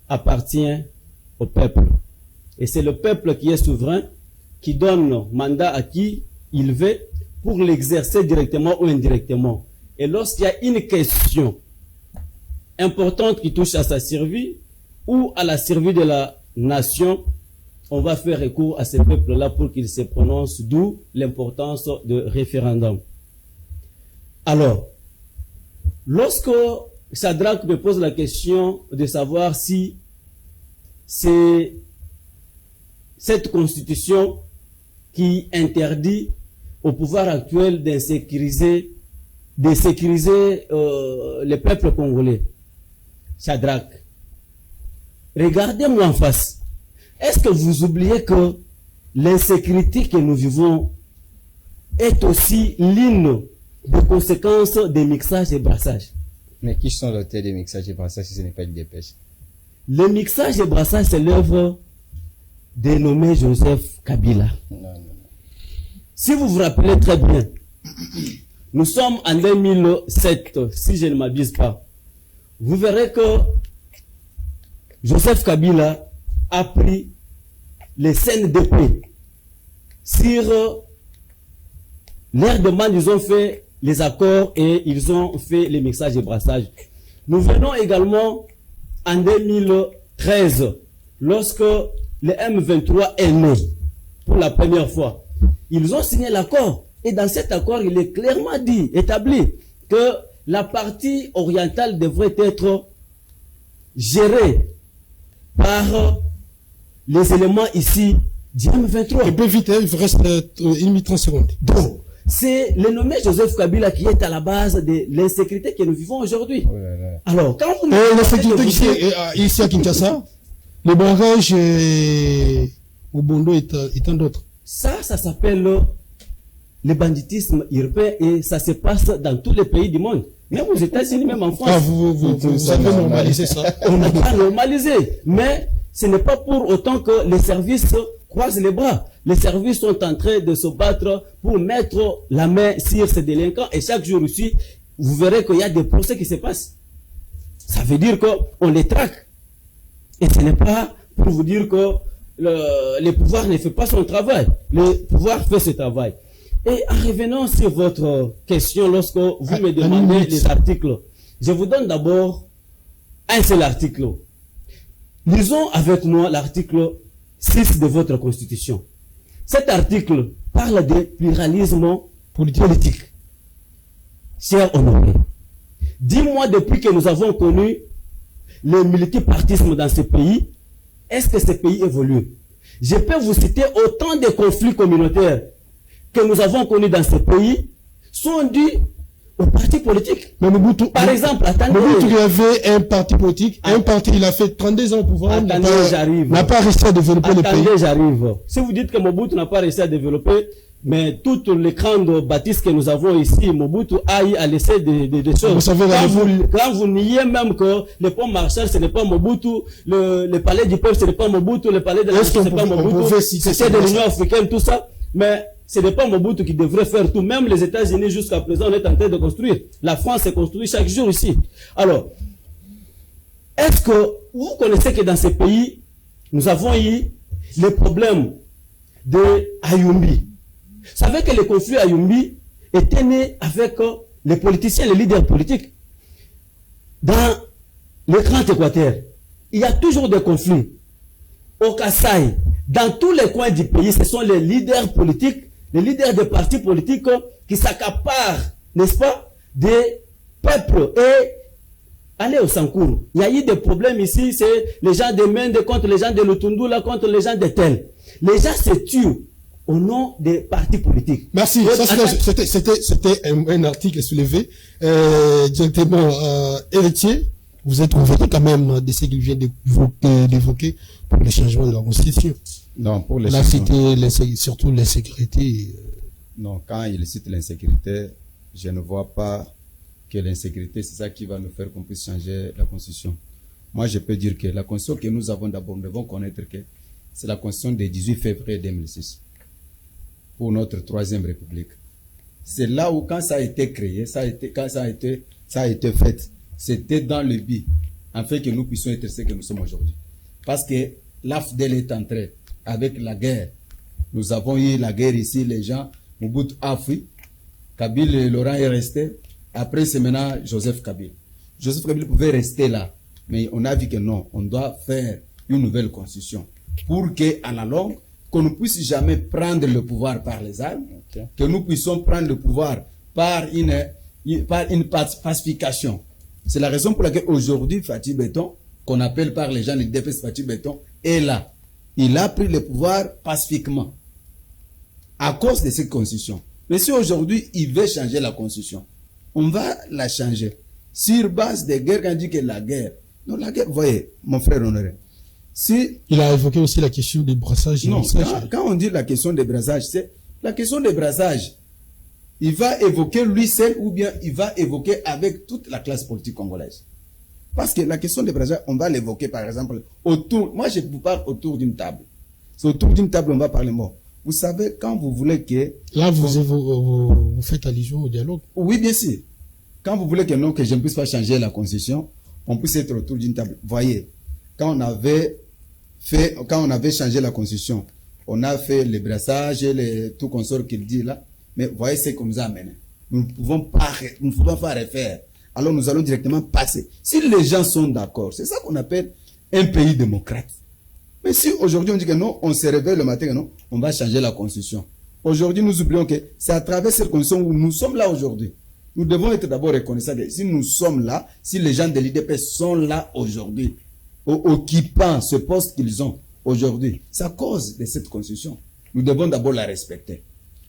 appartient au peuple. Et c'est le peuple qui est souverain, qui donne mandat à qui il veut pour l'exercer directement ou indirectement. Et lorsqu'il y a une question importante qui touche à sa survie ou à la survie de la nation, on va faire recours à ces peuples-là pour qu'ils se prononcent, d'où l'importance de référendum. Alors, lorsque Shadrach me pose la question de savoir si c'est cette constitution qui interdit au pouvoir actuel d'insécuriser le peuple congolais. Shadrach, regardez-moi en face. Est-ce que vous oubliez que l'insécurité que nous vivons est aussi l'une des conséquences des mixages et brassages? Mais qui sont l'auteur des mixages et brassages si ce n'est pas une dépêche? Le mixage et brassage, c'est l'œuvre dénommée Joseph Kabila. Non. Si vous vous rappelez très bien, nous sommes en 2007, si je ne m'abuse pas. Vous verrez que Joseph Kabila a pris les CNDP sur leur demande, ils ont fait les accords et ils ont fait les mixages et brassages. Nous venons également en 2013, lorsque le M23 est né pour la première fois. Ils ont signé l'accord et dans cet accord, il est clairement établi que la partie orientale devrait être gérée par les éléments ici du M23. Un peu vite, hein, il vous reste 1 minute 30 secondes. Donc, c'est le nommé Joseph Kabila qui est à la base de l'insécurité que nous vivons aujourd'hui. Oh là là. Alors, quand vous... L'insécurité ici à Kinshasa, le barrage au Bondo et tant d'autres. Ça s'appelle le banditisme urbain et ça se passe dans tous les pays du monde. Même aux États-Unis, même en France. Ah, vous avez normalisé ça. On n'a pas normalisé. Mais ce n'est pas pour autant que les services croisent les bras. Les services sont en train de se battre pour mettre la main sur ces délinquants. Et chaque jour aussi, vous verrez qu'il y a des procès qui se passent. Ça veut dire qu'on les traque. Et ce n'est pas pour vous dire que le pouvoir ne fait pas son travail. Le pouvoir fait ce travail. Et en revenant sur votre question, lorsque vous me demandez les articles, je vous donne d'abord un seul article. Lisons avec moi l'article 6 de votre Constitution. Cet article parle de pluralisme politique. Cher Honoré, dis-moi depuis que nous avons connu le multipartisme dans ce pays, est-ce que ce pays évolue? Je peux vous citer autant de conflits communautaires que nous avons connus dans ce pays sont dus aux partis politiques. Mais Mobutu, par exemple, attendez. Mobutu, il y avait un parti politique, un parti, il a fait 32 ans au pouvoir, n'a pas réussi à développer le pays. Attendez, j'arrive. Si vous dites que Mobutu n'a pas réussi à développer, mais toutes les grandes bâtisses que nous avons ici, Mobutu a laissé des choses. Vous savez, quand vous niez même que le pont Marshall, ce n'est pas Mobutu, le palais du peuple, ce n'est pas Mobutu, le palais de la nation, ce n'est pas Mobutu, c'est de l'Union africaine, tout ça, mais ce n'est pas Mobutu qui devrait faire tout. Même les États-Unis, jusqu'à présent, on est en train de construire. La France se construit chaque jour ici. Alors, est-ce que vous connaissez que dans ces pays, nous avons eu le problème de Ayumbi? Vous savez que le conflit Ayumbi était né avec les politiciens, les leaders politiques. Dans le Grand Équateur, il y a toujours des conflits. Au Kasaï, dans tous les coins du pays, ce sont les leaders politiques, les leaders des partis politiques qui s'accaparent, n'est-ce pas, des peuples. Et allez au Sankourou. Il y a eu des problèmes ici, c'est les gens de Mende contre les gens de Lutundula contre les gens de Tel. Les gens se tuent au nom des partis politiques. Merci. C'était un article soulevé directement héritier. Vous êtes ouvert quand même de ce qu'il vient d'évoquer pour le changement de la Constitution. Non, pour les là, c'était surtout l'insécurité. Non, quand il cite l'insécurité, je ne vois pas que l'insécurité, c'est ça qui va nous faire qu'on puisse changer la Constitution. Moi, je peux dire que la Constitution que nous avons d'abord, nous devons connaître que c'est la Constitution du 18 février 2006 pour notre 3e République. C'est là où, quand ça a été créé, quand ça a été fait, c'était dans le but, en fait, que nous puissions être ce que nous sommes aujourd'hui. Parce que l'AFDEL est entré avec la guerre. Nous avons eu la guerre ici, les gens, Mobutu a fui, Kabila et Laurent est resté. Après, c'est maintenant Joseph Kabila. Joseph Kabila pouvait rester là. Mais on a vu que non, on doit faire une nouvelle constitution. Pour qu'à la longue, qu'on ne puisse jamais prendre le pouvoir par les armes, que nous puissions prendre le pouvoir par une pacification. C'est la raison pour laquelle aujourd'hui, Fatih Béton, qu'on appelle par les gens de l'UDPS Fatih Béton, est là. Il a pris le pouvoir pacifiquement à cause de cette constitution. Mais si aujourd'hui, il veut changer la constitution, on va la changer. Sur base des guerres, quand on dit que la guerre, non, la guerre, vous voyez, mon frère honoré, si... Il a évoqué aussi la question des brassages. Non, quand on dit la question des brassages, c'est la question des brassages. il va évoquer lui seul ou bien il va évoquer avec toute la classe politique congolaise. Parce que la question des Brazzaville, on va l'évoquer par exemple autour, moi je vous parle autour d'une table. C'est autour d'une table on va parler mort. Vous savez, quand vous voulez que... Là, vous faites allusion au dialogue. Oui, bien sûr. Quand vous voulez que non, que je ne puisse pas changer la constitution, on puisse être autour d'une table. Voyez, quand on avait changé la constitution, on a fait les brassages et tout consort qu'il dit là, mais voyez ce qu'on nous a amené. Nous ne pouvons pas refaire. Alors nous allons directement passer. Si les gens sont d'accord, c'est ça qu'on appelle un pays démocrate. Mais si aujourd'hui on dit que non, on se réveille le matin que non, on va changer la constitution. Aujourd'hui nous oublions que c'est à travers cette constitution où nous sommes là aujourd'hui. Nous devons être d'abord reconnaissants que si nous sommes là, si les gens de l'IDP sont là aujourd'hui, occupant ce poste qu'ils ont aujourd'hui, c'est à cause de cette constitution. Nous devons d'abord la respecter.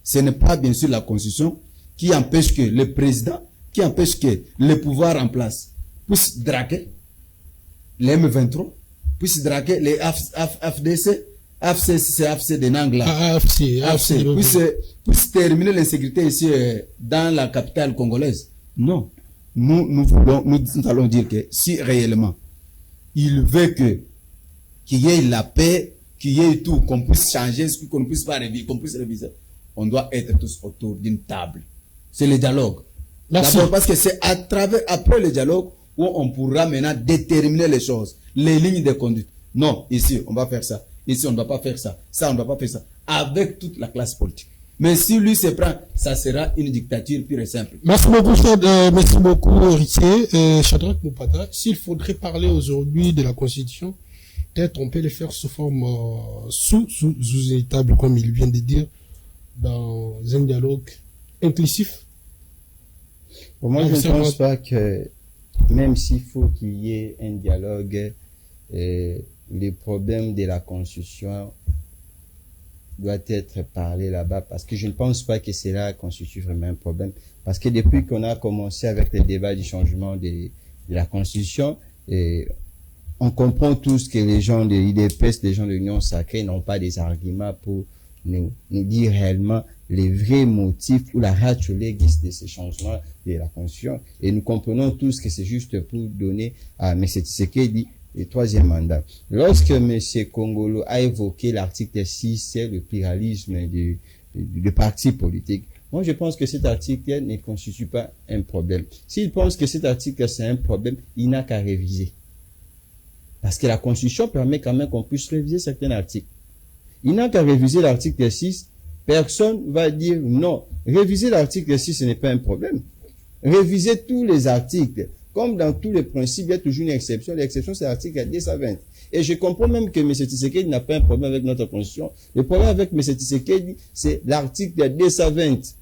Ce n'est pas bien sûr la constitution qui empêche que le président, qui empêche que le pouvoir en place puisse draguer les M23, puisse draguer les AFDC, AFC de Nangla, AFC, puisse terminer l'insécurité ici dans la capitale congolaise. Non. Nous allons dire que si réellement il veut qu'il y ait la paix, qu'il y ait tout, qu'on puisse changer, qu'on ne puisse pas réviser, qu'on puisse réviser, on doit être tous autour d'une table. C'est le dialogue. D'abord parce que c'est après le dialogue où on pourra maintenant déterminer les choses, les lignes de conduite. Non, ici on va faire ça, ici on ne doit pas faire ça, ça on ne doit pas faire ça, avec toute la classe politique. Mais si lui se prend, ça sera une dictature pure et simple. Merci beaucoup, Héritier. Shadrack Moupata, s'il faudrait parler aujourd'hui de la Constitution, peut-être on peut le faire sous forme sous une table, comme il vient de dire, dans un dialogue inclusif. Pour moi, je ne pense pas que, même s'il faut qu'il y ait un dialogue, les problèmes de la Constitution doit être parlé là-bas, parce que je ne pense pas que cela constitue vraiment un problème. Parce que depuis qu'on a commencé avec le débat du changement de la Constitution, on comprend tous que les gens de l'IDPS, les gens de l'Union sacrée n'ont pas des arguments pour nous dire réellement les vrais motifs ou la ratio legis de ces changements de la Constitution. Et nous comprenons tous que c'est juste pour donner à M. Tshisekedi le troisième mandat. Lorsque M. Kongolo a évoqué l'article 6, c'est le pluralisme du parti politique, moi je pense que cet article ne constitue pas un problème. S'il pense que cet article c'est un problème, il n'a qu'à réviser. Parce que la Constitution permet quand même qu'on puisse réviser certains articles. Il n'a qu'à réviser l'article 6, personne va dire non. Réviser l'article 6, ce n'est pas un problème. Réviser tous les articles. Comme dans tous les principes, il y a toujours une exception. L'exception, c'est l'article 220. Et je comprends même que M. Tshisekedi n'a pas un problème avec notre constitution. Le problème avec M. Tshisekedi, c'est l'article 220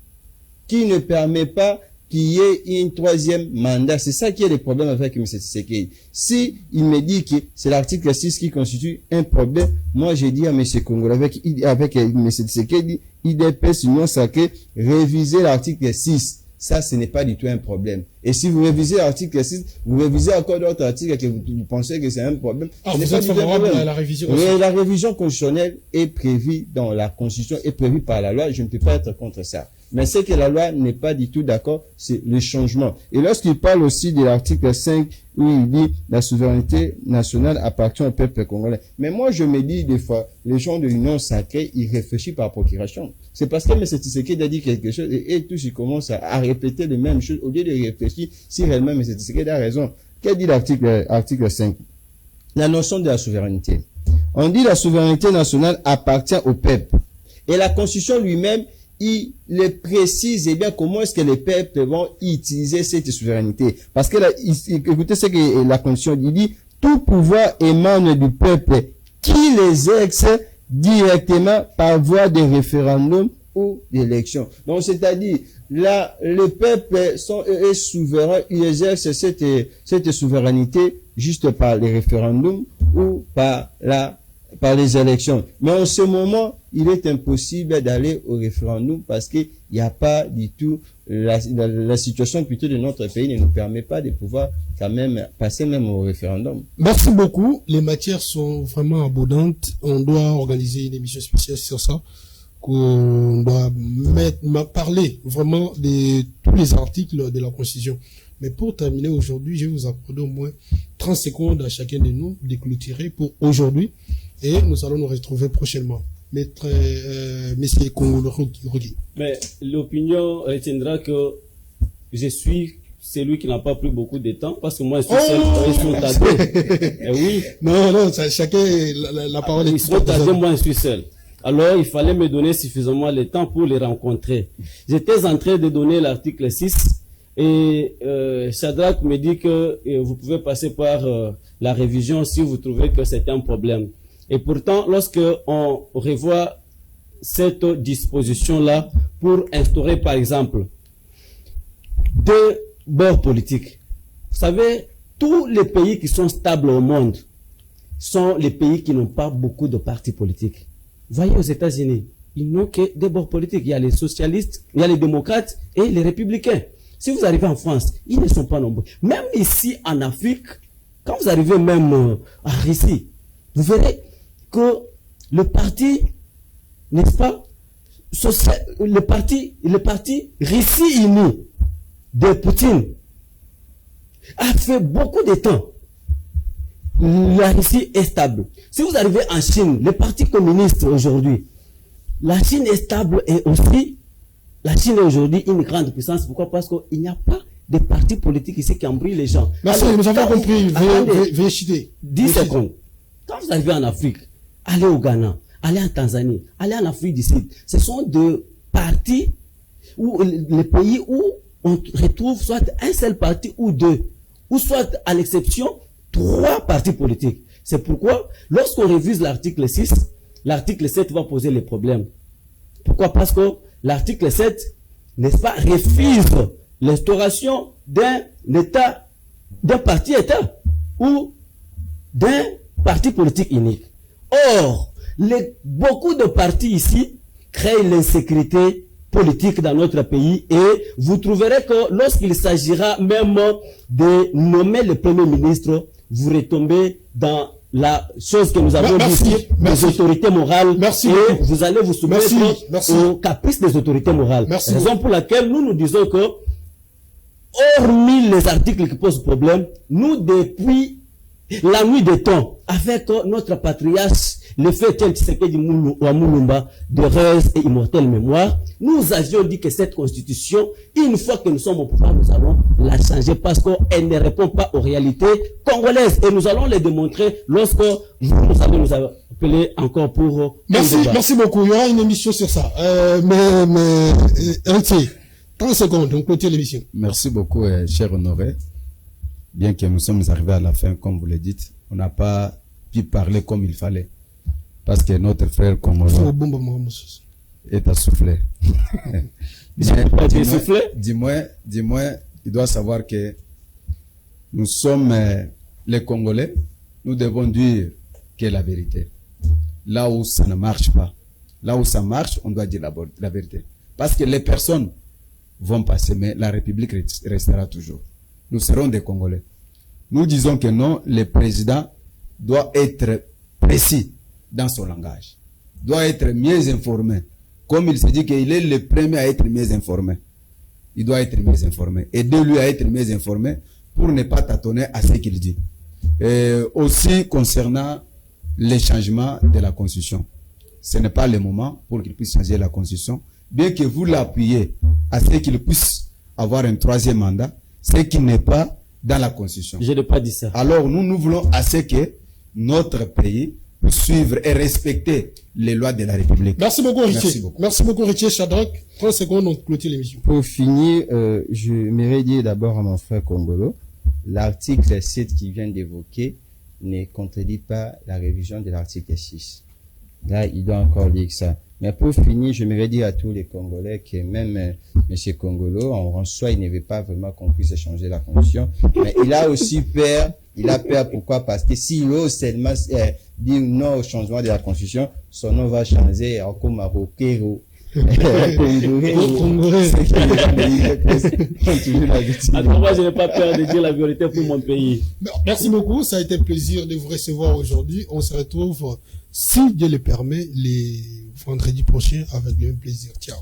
qui ne permet pas qu'il y ait un troisième mandat. C'est ça qui est le problème avec M. Tshisekedi. Si il me dit que c'est l'article 6 qui constitue un problème, moi j'ai dit à M. Kongolo avec M. Tshisekedi, IDPS, Union sacrée, réviser l'article 6. Ça, ce n'est pas du tout un problème. Et si vous révisez l'article 6, vous révisez encore d'autres articles que vous pensez que c'est un problème. Vous êtes favorable à la révision aussi. Oui, la révision constitutionnelle est prévue dans la Constitution, est prévue par la loi. Je ne peux pas être contre ça. Mais ce que la loi n'est pas du tout d'accord, c'est le changement. Et lorsqu'il parle aussi de l'article 5, où il dit la souveraineté nationale appartient au peuple congolais. Mais moi, je me dis des fois, les gens de l'Union sacrée, ils réfléchissent par procuration. C'est parce que M. Tshisekedi a dit quelque chose et tous ils commencent à répéter les mêmes choses au lieu de réfléchir si réellement M. Tshisekedi a raison. Qu'est-ce dit l'article 5? La notion de la souveraineté. On dit la souveraineté nationale appartient au peuple. Et la Constitution lui-même, il le précise et bien comment est-ce que les peuples vont utiliser cette souveraineté. Parce que là, écoutez ce que la Constitution dit, tout pouvoir émane du peuple qui les exerce directement par voie de référendum ou d'élection. Donc, c'est-à-dire, là, le peuple est souverain, il exerce cette souveraineté juste par les référendums ou par les élections. Mais en ce moment, il est impossible d'aller au référendum parce qu'il n'y a pas du tout, la situation plutôt de notre pays ne nous permet pas de pouvoir quand même passer même au référendum. Merci beaucoup. Les matières sont vraiment abondantes. On doit organiser une émission spéciale sur ça. qu'on doit parler vraiment de tous les articles de la Constitution. Mais pour terminer aujourd'hui, je vais vous accorder au moins 30 secondes à chacun de nous de clôturer pour aujourd'hui et nous allons nous retrouver prochainement. Maître, Monsieur Kongolo Rogi. Mais l'opinion retiendra que je suis celui qui n'a pas pris beaucoup de temps parce que moi je suis seul, ils sont tardés. Eh oui. Non, chacun la parole est. Ils sont tardés, moi je suis seul. Alors il fallait me donner suffisamment de temps pour les rencontrer. J'étais en train de donner l'article 6 et Shadrach me dit que vous pouvez passer par la révision si vous trouvez que c'est un problème. Et pourtant, lorsque on revoit cette disposition-là pour instaurer, par exemple, deux bords politiques. Vous savez, tous les pays qui sont stables au monde sont les pays qui n'ont pas beaucoup de partis politiques. Voyez aux États-Unis, ils n'ont que des bords politiques. Il y a les socialistes, il y a les démocrates et les républicains. Si vous arrivez en France, ils ne sont pas nombreux. Même ici en Afrique, quand vous arrivez même à Russie, vous verrez que le parti, n'est-ce pas, le parti Russie unie de Poutine a fait beaucoup de temps. La Russie est stable. Si vous arrivez en Chine, le parti communiste aujourd'hui, la Chine est stable et aussi, la Chine est aujourd'hui une grande puissance. Pourquoi? Parce qu'il n'y a pas de partis politiques ici qui embrouillent les gens. Merci, nous avons compris. Veuillez citer. 10 secondes. Quand vous arrivez en Afrique, allez au Ghana, allez en Tanzanie, allez en Afrique du Sud. Ce sont deux partis où les pays où on retrouve soit un seul parti ou deux, ou soit à l'exception 3 partis politiques. C'est pourquoi lorsqu'on révise l'article 6, l'article 7 va poser les problèmes. Pourquoi? Parce que l'article 7, n'est-ce pas, refuse l'instauration d'un État, d'un parti-État ou d'un parti politique unique. Or, beaucoup de partis ici créent l'insécurité politique dans notre pays et vous trouverez que lorsqu'il s'agira même de nommer le Premier ministre, vous retombez dans la chose que nous avons dit ici, les autorités morales, et vous allez vous soumettre aux caprices des autorités morales. Raison pour laquelle nous disons que, hormis les articles qui posent problème, nous depuis la nuit des temps, avec notre patriarche, le fait Tshisekedi Mulumba, de heureuse et immortelle mémoire, nous avions dit que cette constitution, une fois que nous sommes au pouvoir, nous allons la changer parce qu'elle ne répond pas aux réalités congolaises. Et nous allons les démontrer lorsque vous allez nous appeler encore pour... Merci beaucoup. Il y aura une émission sur ça. 30 secondes, on clôture l'émission. Merci beaucoup, cher Honoré. Bien que nous sommes arrivés à la fin, comme vous le dites, on n'a pas pu parler comme il fallait. Parce que notre frère congolais est assoufflé. Dis-moi, il doit savoir que nous sommes les Congolais, nous devons dire que la vérité. Là où ça ne marche pas, là où ça marche, on doit dire la vérité. Parce que les personnes vont passer, mais la République restera toujours. Nous serons des Congolais. Nous disons que non, le président doit être précis dans son langage, doit être mieux informé. Comme il se dit qu'il est le premier à être mieux informé, il doit être mieux informé. Aidez-lui à être mieux informé pour ne pas tâtonner à ce qu'il dit. Et aussi concernant les changements de la Constitution, ce n'est pas le moment pour qu'il puisse changer la Constitution, bien que vous l'appuyez à ce qu'il puisse avoir un 3e mandat, ce qui n'est pas dans la Constitution. Je n'ai pas dit ça. Alors nous voulons à ce que notre pays puisse suivre et respecter les lois de la République. Merci beaucoup, Richie. Merci beaucoup, Richie. Shadrach, 30 secondes, on clôture l'émission. Pour finir, je m'aimerais dire d'abord à mon frère Kongolo, l'article 7 qui vient d'évoquer ne contredit pas la révision de l'article 6. Là, il doit encore dire ça. Mais pour finir, je m'aimerais dire à tous les Congolais que même M. Kongolo, en soi, il ne veut pas vraiment qu'on puisse changer la Constitution. Mais il a aussi peur. Il a peur, pourquoi? Parce que s'il ose seulement dire non au changement de la Constitution, son nom va changer en comme Marokero. Moi, je n'ai pas peur de dire la vérité pour mon pays. Merci beaucoup. Ça a été un plaisir de vous recevoir aujourd'hui. On se retrouve, si Dieu le permet, les vendredi prochain avec le même plaisir. Ciao.